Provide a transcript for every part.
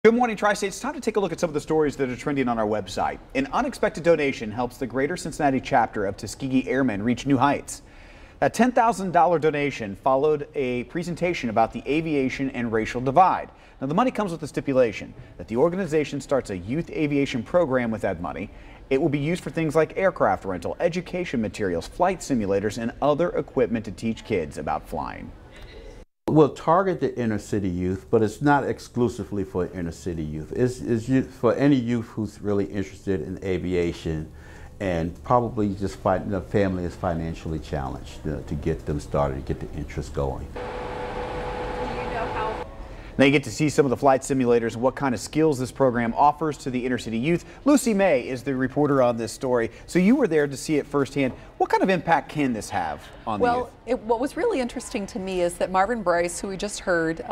Good morning, Tri-State. It's time to take a look at some of the stories that are trending on our website. An unexpected donation helps the Greater Cincinnati chapter of Tuskegee Airmen reach new heights. That $10,000 donation followed a presentation about the aviation and racial divide. Now, the money comes with a stipulation that the organization starts a youth aviation program with that money. It will be used for things like aircraft rental, education materials, flight simulators, and other equipment to teach kids about flying. We'll target the inner city youth, but it's not exclusively for inner city youth. It's for any youth who's really interested in aviation and probably just the family is financially challenged to get them started, to get the interest going. Now you get to see some of the flight simulators and what kind of skills this program offers to the inner city youth. Lucy May is the reporter on this story. So you were there to see it firsthand. What kind of impact can this have on the youth? What was really interesting to me is that Marvin Bryce, who we just heard,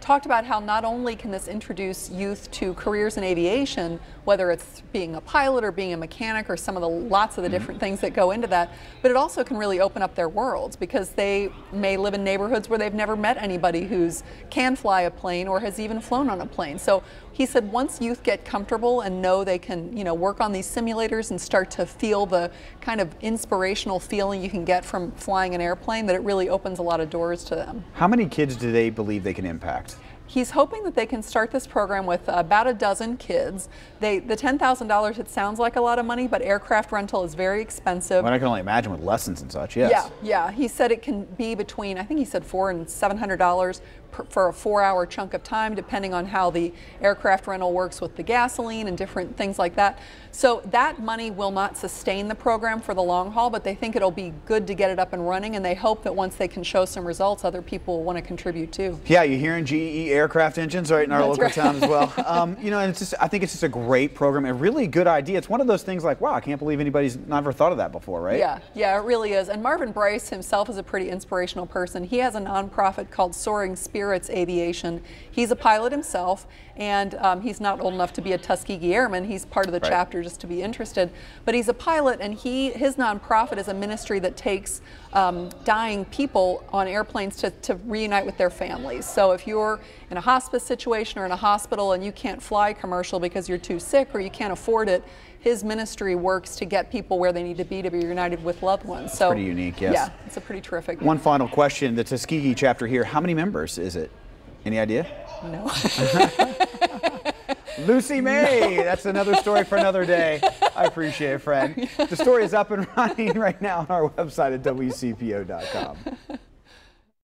talked about how not only can this introduce youth to careers in aviation, whether it's being a pilot or being a mechanic or some of the lots of the different things that go into that, but it also can really open up their worlds because they may live in neighborhoods where they've never met anybody who's can fly a plane or has even flown on a plane. So he said once youth get comfortable and know they can, work on these simulators and start to feel the kind of inspirational feeling you can get from flying an airplane, that it really opens a lot of doors to them. How many kids do they believe they can impact? He's hoping that they can start this program with about a dozen kids. The $10,000, it sounds like a lot of money, but aircraft rental is very expensive. Well, I can only imagine with lessons and such, yes. Yeah. He said it can be between, I think he said $400 and $700 for a 4-hour chunk of time, depending on how the aircraft rental works with the gasoline and different things like that. So that money will not sustain the program for the long haul, but they think it'll be good to get it up and running, and they hope that once they can show some results, other people will want to contribute too. Yeah, you're hearing GE aircraft engines right in our local town as well. And I think it's just a great program, a really good idea. It's one of those things like, wow, I can't believe anybody's never thought of that before, right? Yeah, it really is. And Marvin Bryce himself is a pretty inspirational person. He has a nonprofit called Soaring Spirits Aviation. He's a pilot himself, and he's not old enough to be a Tuskegee Airman. He's part of the chapter just to be interested. But he's a pilot, and his nonprofit is a ministry that takes dying people on airplanes to reunite with their families. So if you're in a hospice situation or in a hospital and you can't fly commercial because you're too sick or you can't afford it, his ministry works to get people where they need to be reunited with loved ones. So pretty unique, yes. Yeah, it's a pretty terrific. One final question, the Tuskegee chapter here, how many members is it? Any idea? No. Lucy May, that's another story for another day. I appreciate it, friend. The story is up and running right now on our website at WCPO.com.